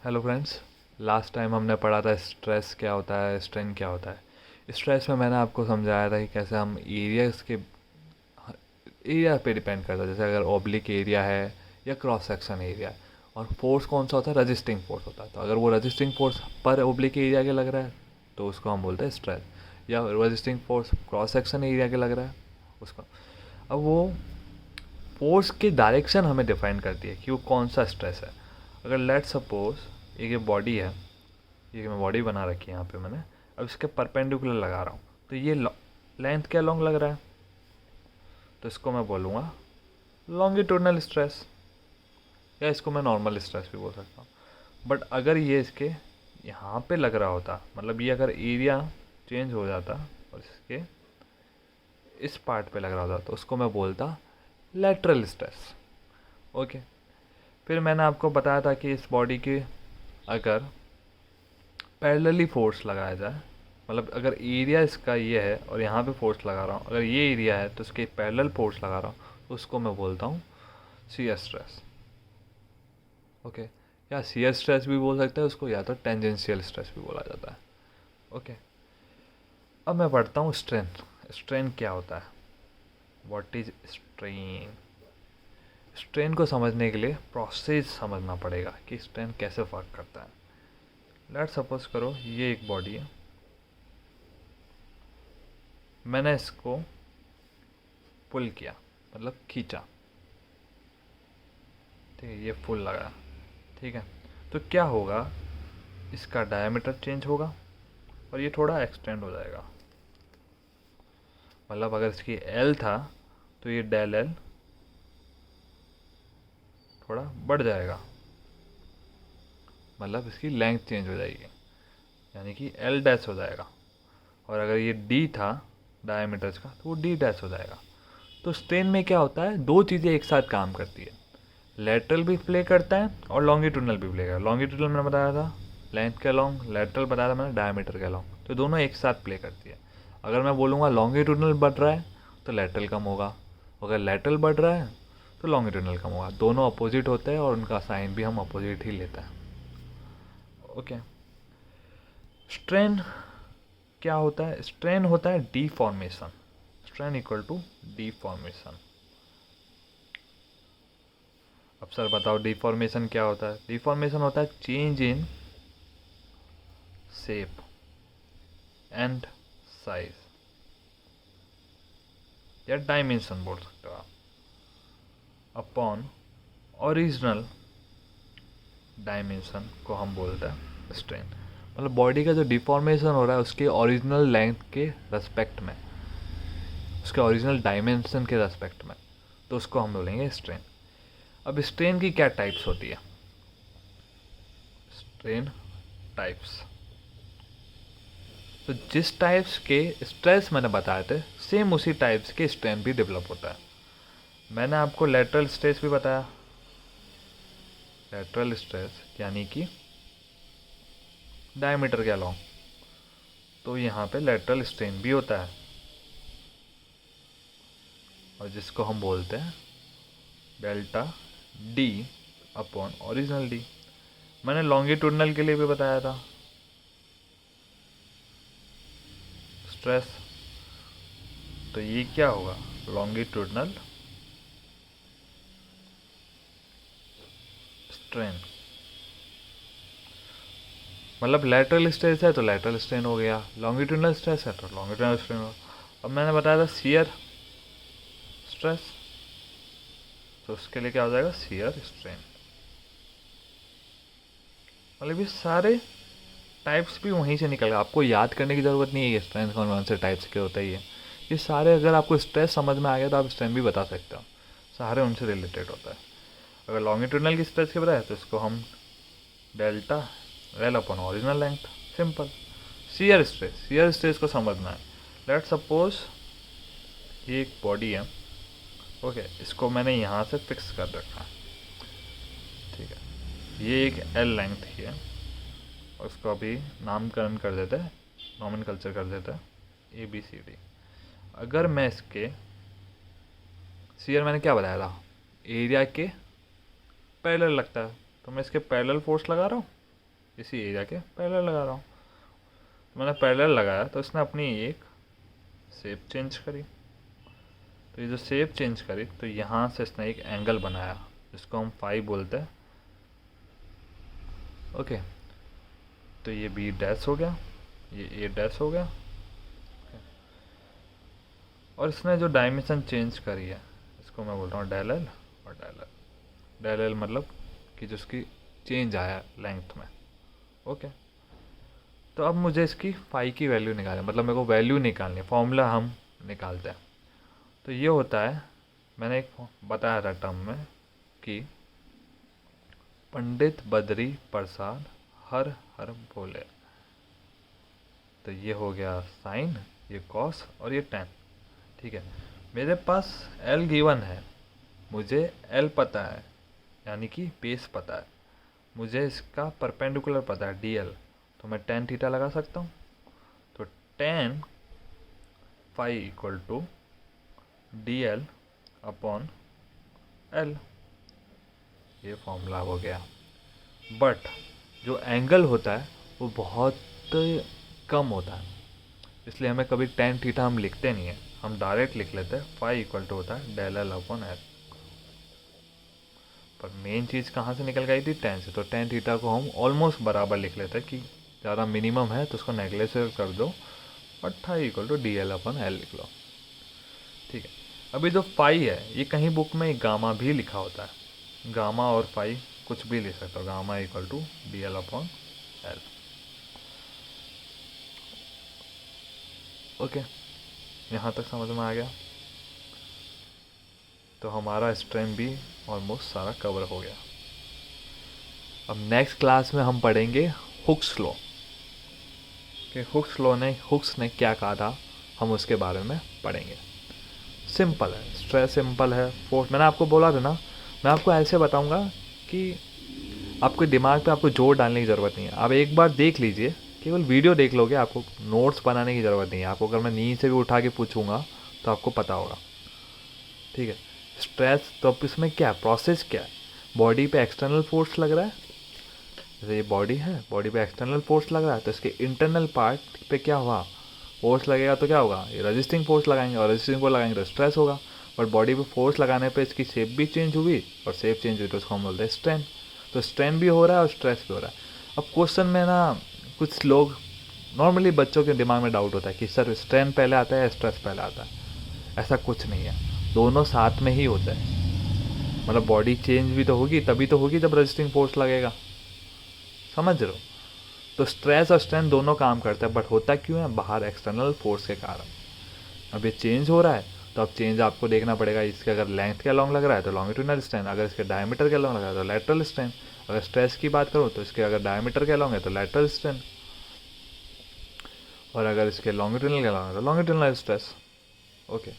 Hello friends. Last time हमने पढ़ा था स्ट्रेस क्या होता है, स्ट्रेन क्या होता है। स्ट्रेस में मैंने आपको समझाया था कि कैसे हम एरियाज़ के एरिया पे डिपेंड करता है। जैसे अगर ओब्लिक एरिया है या क्रॉस सेक्शन एरिया है, और फोर्स कौन सा होता है, रजिस्टिंग फोर्स होता है। तो अगर वो रजिस्टिंग फोर्स पर ओब्लिक एरिया के लग रहा है तो उसको हम बोलते हैं स्ट्रेस, या resisting force cross section area के लग रहा है उसको। अब वो फोर्स की डायरेक्शन हमें डिफाइन करती है कि वो कौन सा स्ट्रेस है। अगर लेट सपोज एक ये बॉडी है, ये मैं बॉडी बना रखी है यहाँ पे मैंने, अब इसके परपेंडिकुलर लगा रहा हूँ तो ये लेंथ के लॉन्ग लग रहा है, तो इसको मैं बोलूँगा लॉन्गिट्यूडनल स्ट्रेस, या इसको मैं नॉर्मल स्ट्रेस भी बोल सकता हूँ। बट अगर ये इसके यहाँ पे लग रहा होता, मतलब ये अगर एरिया चेंज हो जाता और इसके इस पार्ट पे लग रहा होता तो उसको मैं बोलता लेटरल स्ट्रेस। ओके। फिर मैंने आपको बताया था कि इस बॉडी के अगर पैरेलली फोर्स लगाया जाए, मतलब अगर एरिया इसका ये है और यहाँ पे फोर्स लगा रहा हूँ, अगर ये एरिया है तो इसके पैरेलल फोर्स लगा रहा हूँ तो उसको मैं बोलता हूँ शियर स्ट्रेस। ओके। या शियर स्ट्रेस भी बोल सकते हैं उसको, या तो टेंजेंशियल स्ट्रेस भी बोला जाता है। ओके। अब मैं पढ़ता हूँ स्ट्रेन। स्ट्रेन क्या होता है, व्हाट इज स्ट्रेन। स्ट्रेन को समझने के लिए प्रोसेस समझना पड़ेगा कि स्ट्रेन कैसे वर्क करता है। लेट सपोज करो ये एक बॉडी है, मैंने इसको पुल किया, मतलब खींचा, ठीक है, ये पुल लगा, ठीक है। तो क्या होगा, इसका डायमीटर चेंज होगा और ये थोड़ा एक्सटेंड हो जाएगा। मतलब अगर इसकी एल था तो ये डेल एल थोड़ा बढ़ जाएगा, मतलब इसकी लेंथ चेंज हो जाएगी, यानी कि एल डैश हो जाएगा। और अगर ये डी था डायमीटर का तो वो डी डैश हो जाएगा। तो स्ट्रेन में क्या होता है, दो चीज़ें एक साथ काम करती है, लेटरल भी प्ले करता है और लॉन्गिट्यूडनल भी प्ले करता है। लॉन्गिट्यूडनल मैंने बताया था लेंथ के लॉन्ग, लेटरल बताया था मैंने डायमीटर के लॉन्ग, तो दोनों एक साथ प्ले करती है। अगर मैं बोलूँगा लॉन्गिट्यूडनल बढ़ रहा है तो लेटरल कम होगा, अगर लेटरल बढ़ रहा है तो लॉन्गिट्यूडनल कम होगा। दोनों अपोजिट होते हैं और उनका साइन भी हम अपोजिट ही लेते हैं। ओके। स्ट्रेन क्या होता है, स्ट्रेन होता है deformation. Strain equal to deformation. अब सर बताओ डिफॉर्मेशन क्या होता है। डिफॉर्मेशन होता है change in shape and size, या डायमेंशन बोल सकते हो आप, अपॉन ओरिजिनल डायमेंशन को हम बोलते हैं स्ट्रेन। मतलब बॉडी का जो डिफॉर्मेशन हो रहा है उसके ओरिजिनल लेंथ के रेस्पेक्ट में, उसके ओरिजिनल डायमेंशन के रेस्पेक्ट में, तो उसको हम बोलेंगे स्ट्रेन। अब स्ट्रेन की क्या टाइप्स होती है, स्ट्रेन टाइप्स। तो जिस टाइप्स के स्ट्रेस मैंने बताए थे सेम उसी टाइप्स के स्ट्रेन भी डेवलप होता है। मैंने आपको लेटरल स्ट्रेस भी बताया, लेटरल स्ट्रेस यानी कि डायमीटर के अलोंग, तो यहाँ पे लेटरल स्ट्रेन भी होता है, और जिसको हम बोलते हैं delta D upon original D. मैंने लॉन्गिट्यूडनल के लिए भी बताया था स्ट्रेस, तो ये क्या होगा, लॉन्गिट्यूडनल स्ट्रेन। मतलब लेटरल स्ट्रेस है तो लेटरल स्ट्रेन हो गया, लॉन्गिट्यूडनल स्ट्रेस है तो लॉन्गिट्यूडनल स्ट्रेन हो। अब मैंने बताया था शियर स्ट्रेस, तो उसके लिए क्या हो जाएगा, शियर स्ट्रेन। मतलब ये सारे टाइप्स भी वहीं से निकल गए, आपको याद करने की ज़रूरत नहीं है ये स्ट्रेन कौन से टाइप्स के होता ही है। ये सारे अगर आपको स्ट्रेस समझ में आ गया तो आप स्ट्रेन भी बता सकते हो, सारे उनसे रिलेटेड होता है। अगर लॉन्गिट्यूडनल की स्ट्रेस की बताए तो इसको हम delta L upon original length, simple. Shear stress को समझना है। लेट सपोज ये एक बॉडी है, ओके, इसको मैंने यहाँ से फिक्स कर रखा है, ठीक है। ये एक एल लेंथ ही है, और उसको अभी नामकरण कर देते हैं, नॉमेनकल्चर कर देते हैं ABCD। अगर मैं इसके शियर मैंने क्या बताया था, एरिया के पैरेलल लगता है, तो मैं इसके पैरेलल फोर्स लगा रहा हूँ, इसी एरिया के पैरेलल लगा रहा हूँ। मैंने पैरेलल लगाया तो इसने अपनी एक शेप चेंज करी। तो ये जो शेप चेंज करी तो यहाँ से इसने एक एंगल बनाया जिसको हम फाई बोलते हैं। ओके, तो ये बी डैश हो गया, ये ए डैश हो गया। और इसने जो डायमेंशन चेंज करी है इसको मैं बोल रहा हूँ डेल एल और डेल एल। डेल एल मतलब कि जो उसकी चेंज आया लेंथ में। ओके, तो अब मुझे इसकी फाई की वैल्यू निकालनी, मतलब मेरे को वैल्यू निकालनी है, फॉर्मूला हम निकालते हैं। तो ये होता है, मैंने एक बताया था टर्म में कि पंडित बद्री प्रसाद हर हर बोले। तो ये हो गया साइन, ये कॉस और ये टेन। ठीक है, मेरे पास एल गिवन है, मुझे एल पता है यानी कि बेस पता है, मुझे इसका परपेंडिकुलर पता है डी एल। तो मैं टेन थीटा लगा सकता हूँ। तो tan phi equal to d l upon l, ये फॉर्मूला हो गया। बट जो एंगल होता है वो बहुत कम होता है, इसलिए हमें कभी टेन थीटा हम लिखते नहीं है, हम डायरेक्ट लिख लेते हैं फाई इक्वल टू होता है डेल एल अपॉन एल। पर मेन चीज़ कहाँ से निकल गई थी, टेन से। तो टेन थीटा को हम ऑलमोस्ट बराबर लिख लेते हैं कि ज़्यादा मिनिमम है तो उसको नेगलेक्ट कर दो, और phi equal to d l upon l लिख लो। ठीक है, अभी जो फाई है ये कहीं बुक में गामा भी लिखा होता है, गामा और फाई कुछ भी लिख सकते हो, gamma equal to d l upon l. Okay, यहाँ तक समझ में आ गया। तो हमारा स्ट्रेन भी ऑलमोस्ट सारा कवर हो गया। अब नेक्स्ट क्लास में हम पढ़ेंगे हुक्स लॉ, कि हुक्स ने क्या कहा था, हम उसके बारे में पढ़ेंगे। सिंपल है, स्ट्रेस सिंपल है, फोर्स मैंने आपको बोला था ना, मैं आपको ऐसे बताऊंगा कि आपके दिमाग पे आपको जोर डालने की ज़रूरत नहीं है। आप एक बार देख लीजिए, केवल वीडियो देख लोगे, आपको नोट्स बनाने की ज़रूरत नहीं है। आपको अगर मैं नींद से भी उठा के पूछूंगा तो आपको पता होगा। ठीक है, स्ट्रेस तो अब इसमें क्या प्रोसेस क्या है, बॉडी पे एक्सटर्नल फोर्स लग रहा है, जैसे ये बॉडी है, बॉडी पे एक्सटर्नल फोर्स लग रहा है, तो इसके इंटरनल पार्ट पे क्या हुआ, फोर्स लगेगा तो क्या होगा, ये रजिस्टिंग फोर्स लगाएंगे, और रजिस्टिंग फोर्स लगाएंगे तो स्ट्रेस होगा। बट बॉडी पे फोर्स लगाने पे इसकी शेप भी चेंज हुई, और शेप चेंज हुई तो उसको हम बोलते हैं स्ट्रेन। तो स्ट्रेन भी हो रहा है और स्ट्रेस भी हो रहा है। अब क्वेश्चन में ना कुछ लोग, नॉर्मली बच्चों के दिमाग में डाउट होता है कि सर स्ट्रेन पहले आता है या स्ट्रेस पहले आता है। ऐसा कुछ नहीं है, दोनों साथ में ही होता है। मतलब बॉडी चेंज भी तो होगी, तभी तो होगी जब रजिस्टिंग फोर्स लगेगा, समझ रहे हो। तो स्ट्रेस और स्ट्रेन दोनों काम करते हैं, बट होता क्यों है, बाहर एक्सटर्नल फोर्स के कारण। अब ये चेंज हो रहा है तो अब चेंज आपको देखना पड़ेगा, इसके अगर लेंथ के अलॉन्ग लग रहा है तो लॉन्गिट्यूडनल स्ट्रेन, अगर इसके डायमीटर के अलॉन्ग लग रहा है तो लैटरल स्ट्रेन। अगर स्ट्रेस की बात करूँ तो इसके अगर डायमीटर के अलॉन्ग है तो लैटरल स्ट्रेन, और अगर इसके लॉन्गिट्यूडनल के अलॉन्ग है तो लॉन्गिट्यूडनल स्ट्रेस। ओके,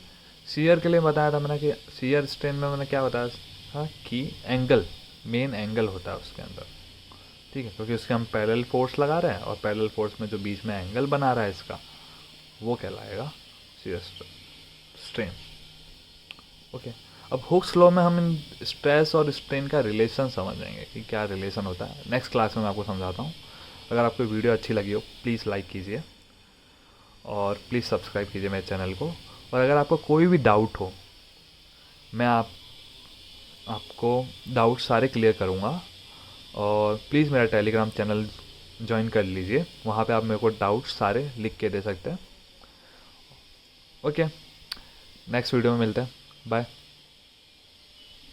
शियर के लिए बताया था मैंने कि शियर स्ट्रेन में मैंने क्या बताया था कि एंगल, मेन एंगल होता है उसके अंदर। ठीक है, क्योंकि उसके हम पैरेलल फोर्स लगा रहे हैं, और पैरेलल फोर्स में जो बीच में एंगल बना रहा है इसका, वो कहलाएगा शियर स्ट्रेन। ओके, अब हुक्स लॉ में हम इन स्ट्रेस और स्ट्रेन का रिलेशन समझेंगे कि क्या रिलेशन होता है। नेक्स्ट क्लास में मैं आपको समझाता हूँ। अगर आपको वीडियो अच्छी लगी हो प्लीज़ लाइक कीजिए, और प्लीज़ सब्सक्राइब कीजिए मेरे चैनल को। और अगर आपको कोई भी डाउट हो, मैं आपको डाउट सारे क्लियर करूँगा। और प्लीज़ मेरा टेलीग्राम चैनल ज्वाइन कर लीजिए, वहाँ पे आप मेरे को डाउट सारे लिख के दे सकते हैं। ओके, नेक्स्ट वीडियो में मिलते हैं, बाय।